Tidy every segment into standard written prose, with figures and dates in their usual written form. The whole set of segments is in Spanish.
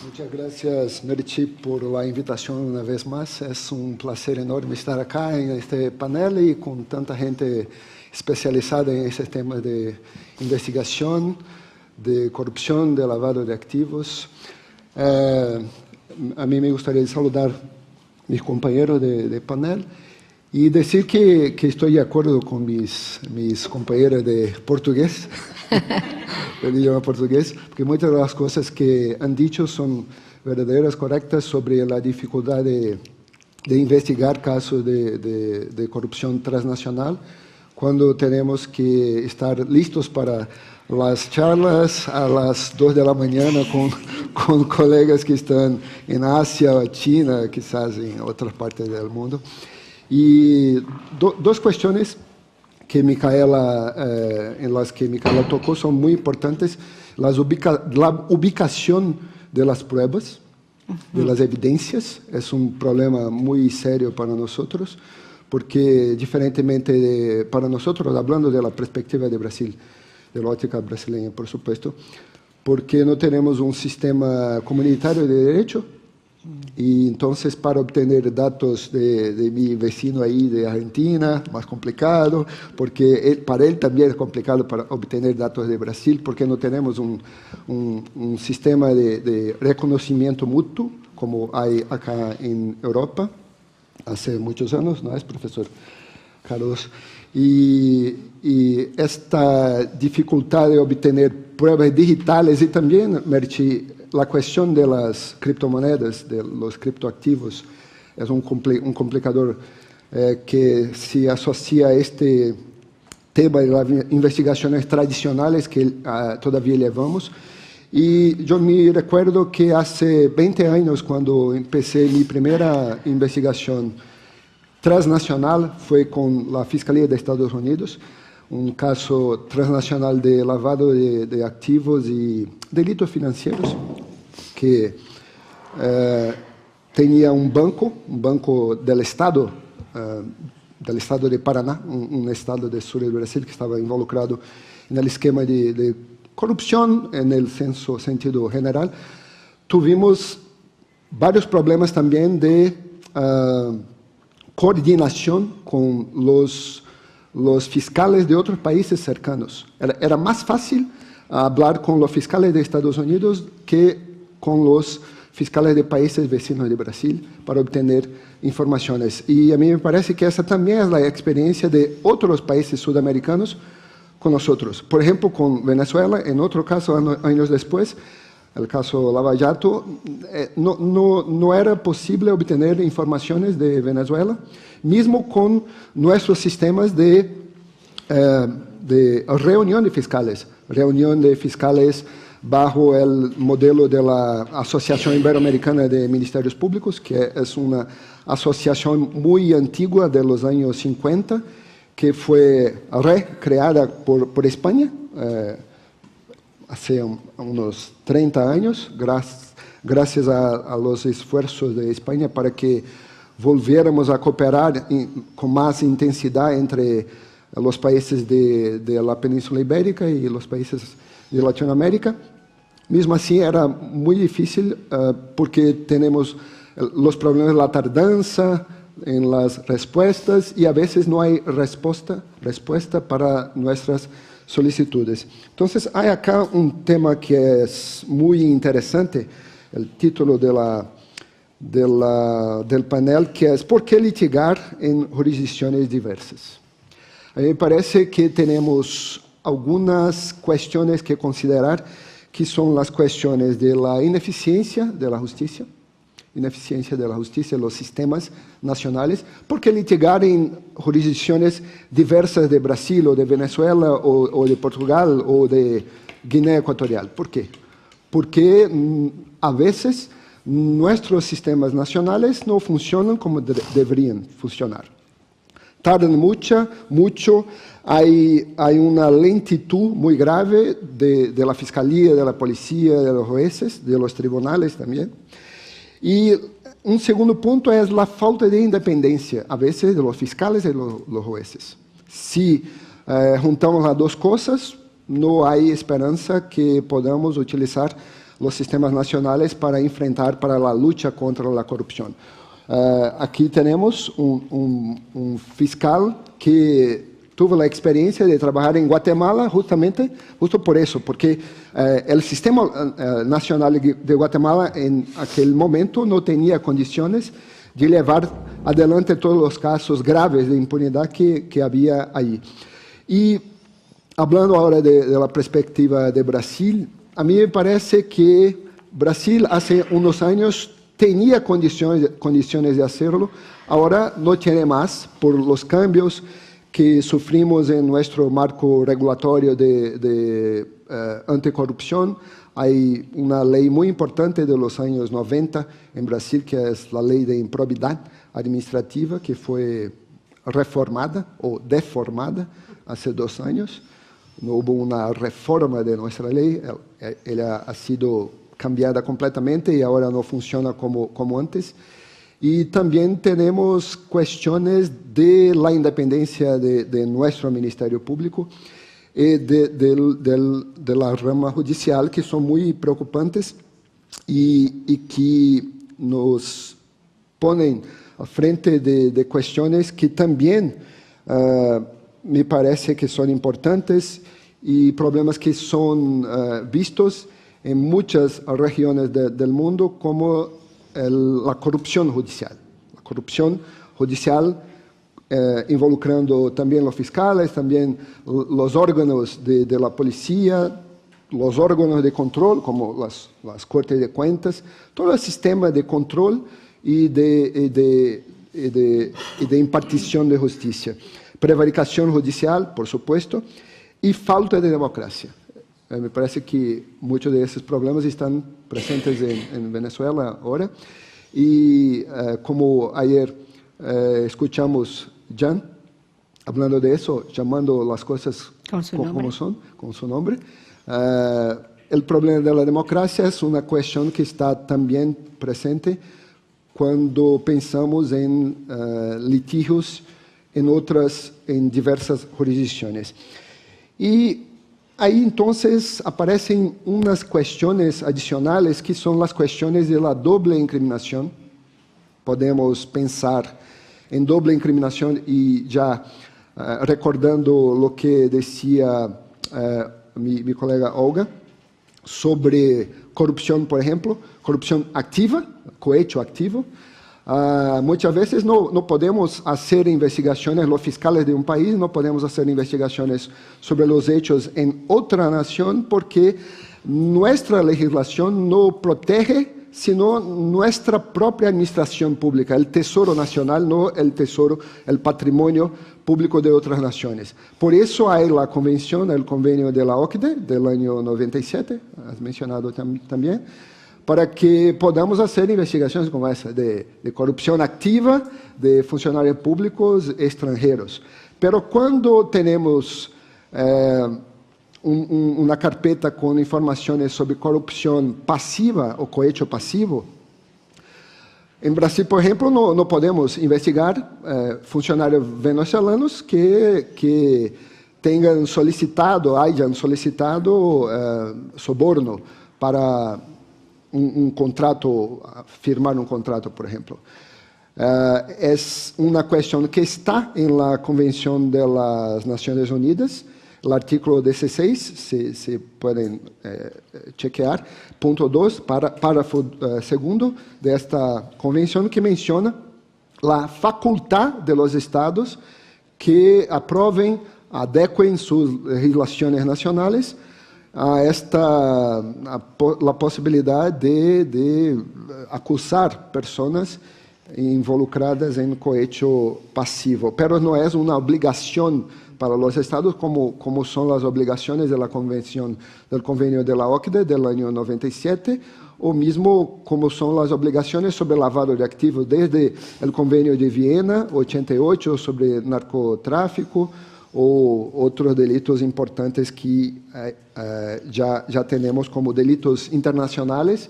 Muchas gracias, Meriti, por la invitación una vez más. Es un placer enorme estar acá en este panel y con tanta gente especializada en ese tema de investigación, de corrupción, de lavado de activos. A mí me gustaría saludar a mis compañeros de panel y decir que estoy de acuerdo con mis compañeros de portugués, del idioma portugués, porque muchas de las cosas que han dicho son verdaderas, correctas, sobre la dificultad de investigar casos de corrupción transnacional, cuando tenemos que estar listos para las charlas a las 2 de la mañana con colegas que están en Asia, China, quizás en otras partes del mundo. Y dos cuestiones que en las que Micaela tocó son muy importantes. La ubicación de las pruebas, de las evidencias, es un problema muy serio para nosotros, porque diferentemente para nosotros, hablando de la perspectiva de Brasil, de la óptica brasileña, por supuesto, porque no tenemos un sistema comunitario de derecho, y entonces para obtener datos de mi vecino ahí de Argentina, más complicado, porque para él también es complicado para obtener datos de Brasil, porque no tenemos un sistema de reconocimiento mutuo como hay acá en Europa, hace muchos años, ¿no es, profesor Carlos? Y esta dificultad de obtener pruebas digitales y también, Merti, la cuestión de las criptomonedas, de los criptoactivos, es un complicador que se asocia a este tema de las investigaciones tradicionales que todavía llevamos. Y yo me recuerdo que hace 20 años, cuando empecé mi primera investigación transnacional, fue con la Fiscalía de Estados Unidos, un caso transnacional de lavado de activos y delitos financieros, que tenía un banco del Estado de Paraná, un estado del sur de Brasil que estaba involucrado en el esquema de corrupción en el sentido general. Tuvimos varios problemas también de coordinación con los fiscales de otros países cercanos. Era más fácil hablar con los fiscales de Estados Unidos que con los fiscales de países vecinos de Brasil para obtener informaciones. Y a mí me parece que esa también es la experiencia de otros países sudamericanos con nosotros. Por ejemplo, con Venezuela, en otro caso, años después, el caso Lava Jato, no era posible obtener informaciones de Venezuela, mismo con nuestros sistemas de reunión de fiscales bajo el modelo de la Asociación Iberoamericana de Ministerios Públicos, que es una asociación muy antigua de los años 50, que fue recreada por España hace unos 30 años, gracias a los esfuerzos de España para que volviéramos a cooperar con más intensidad entre los países de la península ibérica y los países de Latinoamérica. Mismo así, era muy difícil porque tenemos los problemas de la tardanza en las respuestas y a veces no hay respuesta para nuestras solicitudes. Entonces, hay acá un tema que es muy interesante, el título del panel, que es ¿por qué litigar en jurisdicciones diversas? A mí me parece que tenemos algunas cuestiones que considerar, que son las cuestiones de la ineficiencia de la justicia, los sistemas nacionales. ¿Por qué litigar en jurisdicciones diversas de Brasil o de Venezuela o de Portugal o de Guinea Ecuatorial? ¿Por qué? Porque a veces nuestros sistemas nacionales no funcionan como deberían funcionar. Tardan mucho, hay una lentitud muy grave de la fiscalía, de la policía, de los jueces, de los tribunales también. Y un segundo punto es la falta de independencia, a veces, de los fiscales y los jueces. Si juntamos las dos cosas, no hay esperanza que podamos utilizar los sistemas nacionales para enfrentar para la lucha contra la corrupción. Aquí tenemos un fiscal que tuvo la experiencia de trabajar en Guatemala justo por eso, porque el sistema nacional de Guatemala en aquel momento no tenía condiciones de llevar adelante todos los casos graves de impunidad que había ahí. Y hablando ahora de la perspectiva de Brasil, a mí me parece que Brasil hace unos años tenía condiciones de hacerlo, ahora no tiene más por los cambios que sufrimos en nuestro marco regulatorio de anticorrupción. Hay una ley muy importante de los años 90 en Brasil, que es la ley de improbidad administrativa, que fue reformada o deformada hace 2 años. No hubo una reforma de nuestra ley, ella ha sido cambiada completamente y ahora no funciona como antes. Y también tenemos cuestiones de la independencia de nuestro Ministerio Público y de la rama judicial, que son muy preocupantes y que nos ponen al frente de cuestiones que también me parece que son importantes y problemas que son vistos en muchas regiones del mundo, como la corrupción judicial. La corrupción judicial involucrando también los fiscales, también los órganos de la policía, los órganos de control, como las Cortes de Cuentas, todo el sistema de control y de impartición de justicia. Prevaricación judicial, por supuesto, y falta de democracia. Me parece que muchos de esos problemas están presentes en Venezuela ahora. Y como ayer escuchamos Jan hablando de eso, llamando las cosas como son, con su nombre, el problema de la democracia es una cuestión que está también presente cuando pensamos en litigios en diversas jurisdicciones. Y ahí entonces aparecen unas cuestiones adicionales que son las cuestiones de la doble incriminación. Podemos pensar en doble incriminación y ya recordando lo que decía mi colega Olga sobre corrupción, por ejemplo, corrupción activa, cohecho activo. Muchas veces no podemos hacer investigaciones, los fiscales de un país no podemos hacer investigaciones sobre los hechos en otra nación porque nuestra legislación no protege, sino nuestra propia administración pública, el tesoro nacional, no el patrimonio público de otras naciones. Por eso hay la convención, el convenio de la OCDE del año 97, has mencionado también, para que podamos hacer investigaciones como esa de corrupción activa de funcionarios públicos extranjeros. Pero cuando tenemos una carpeta con informaciones sobre corrupción pasiva o cohecho pasivo, en Brasil, por ejemplo, no podemos investigar funcionarios venezolanos que hayan solicitado soborno para un contrato, firmar un contrato, por ejemplo. Es una cuestión que está en la Convención de las Naciones Unidas, el artículo 16, se pueden chequear, punto 2, párrafo segundo de esta convención, que menciona la facultad de los estados que aprueben, adequen sus legislaciones nacionales a la posibilidad de acusar personas involucradas en cohecho pasivo. Pero no es una obligación para los estados como son las obligaciones de la Convención del Convenio de la OCDE del año 97, o mismo como son las obligaciones sobre lavado de activos desde el Convenio de Viena 88 sobre narcotráfico o otros delitos importantes que ya tenemos como delitos internacionales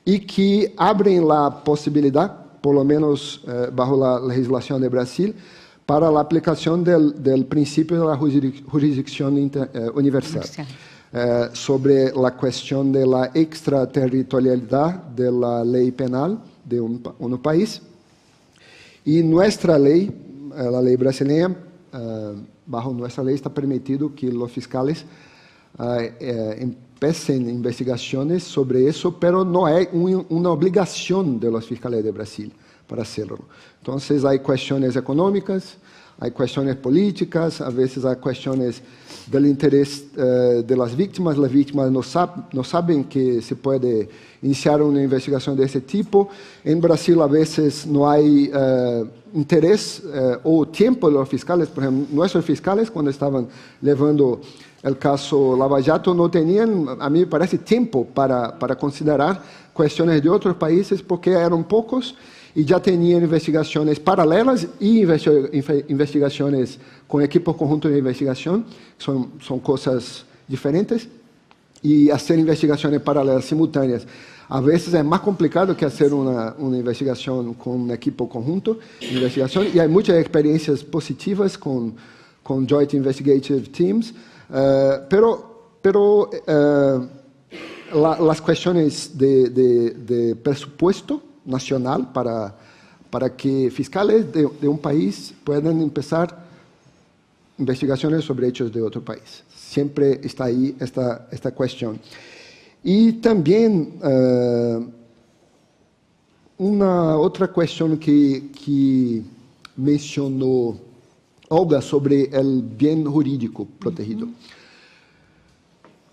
y que abren la posibilidad, por lo menos bajo la legislación de Brasil, para la aplicación del principio de la jurisdicción universal. sobre la cuestión de la extraterritorialidad de la ley penal de un país. Y nuestra ley, la ley brasileña, bajo nuestra ley está permitido que los fiscales empecen investigaciones sobre eso, pero no hay una obligación de los fiscales de Brasil para hacerlo. Entonces hay cuestiones económicas, hay cuestiones políticas, a veces hay cuestiones del interés de las víctimas no saben que se puede iniciar una investigación de ese tipo. En Brasil a veces no hay interés o tiempo de los fiscales. Por ejemplo, nuestros fiscales cuando estaban llevando el caso Lava Jato no tenían, a mí me parece, tiempo para considerar cuestiones de otros países porque eran pocos y ya tenían investigaciones paralelas y investigaciones con equipos conjuntos de investigación, son cosas diferentes, y hacer investigaciones paralelas simultáneas a veces es más complicado que hacer una investigación con un equipo conjunto de investigación, y hay muchas experiencias positivas con Joint Investigative Teams, pero las cuestiones de presupuesto nacional para que fiscales de un país puedan empezar investigaciones sobre hechos de otro país. Siempre está ahí esta cuestión. Y también una otra cuestión que mencionó Olga sobre el bien jurídico protegido.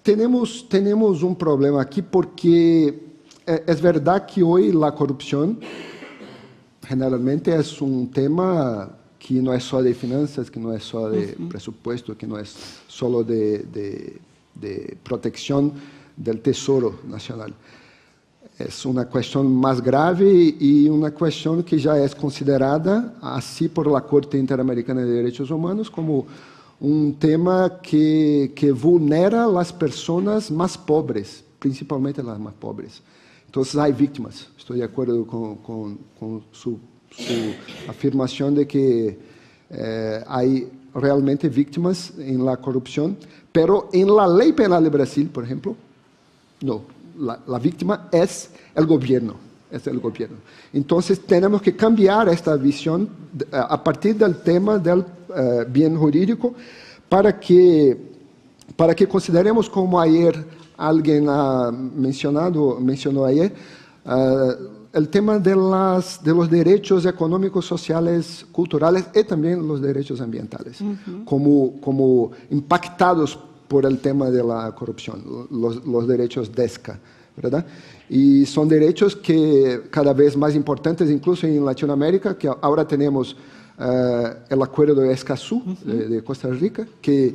Tenemos un problema aquí porque es verdad que hoy la corrupción generalmente es un tema que no es solo de finanzas, que no es solo de presupuesto, que no es solo de protección del Tesoro Nacional. Es una cuestión más grave y una cuestión que ya es considerada así por la Corte Interamericana de Derechos Humanos como un tema que vulnera a las personas más pobres, principalmente las más pobres. Entonces hay víctimas. Estoy de acuerdo con su afirmación de que hay realmente víctimas en la corrupción, pero en la ley penal de Brasil, por ejemplo, no. La víctima es el gobierno. Entonces tenemos que cambiar esta visión a partir del tema del bien jurídico para que consideremos, como ayer alguien mencionó ayer, el tema de los derechos económicos, sociales, culturales y también los derechos ambientales, como impactados por el tema de la corrupción, los derechos DESCA, ¿verdad? Y son derechos que cada vez más importantes, incluso en Latinoamérica, que ahora tenemos el acuerdo de Escazú, de Costa Rica, que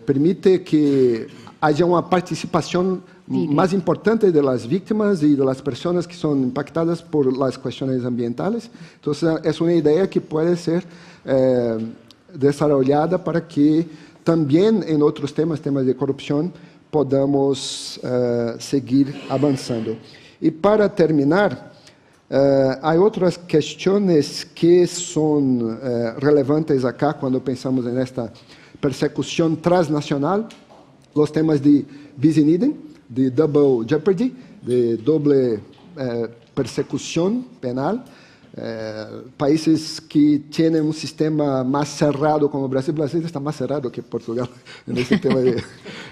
permite que haya una participación más importante de las víctimas y de las personas que son impactadas por las cuestiones ambientales. Entonces, es una idea que puede ser desarrollada para que también en otros temas de corrupción, podamos seguir avanzando. Y para terminar, hay otras cuestiones que son relevantes acá cuando pensamos en esta persecución transnacional, los temas de bis in idem, de double jeopardy, de doble persecución penal. Países que tienen un sistema más cerrado como Brasil está más cerrado que Portugal en este tema de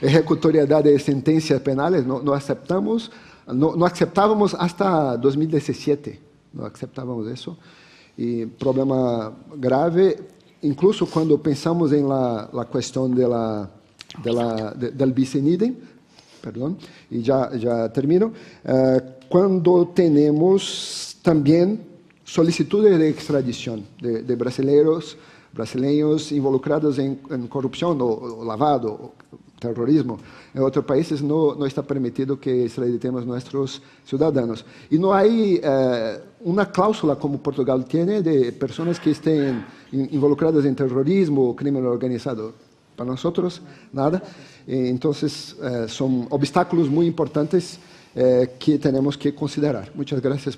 ejecutoriedad de sentencias penales. No aceptábamos hasta 2017, no aceptábamos eso, y problema grave, incluso cuando pensamos en la cuestión del bis in idem, perdón, y ya termino, cuando tenemos también solicitudes de extradición de brasileños involucrados en corrupción o lavado, o terrorismo. En otros países no está permitido que extraditemos nuestros ciudadanos. Y no hay una cláusula como Portugal tiene de personas que estén involucradas en terrorismo o crimen organizado. Para nosotros, nada. Entonces, son obstáculos muy importantes que tenemos que considerar. Muchas gracias.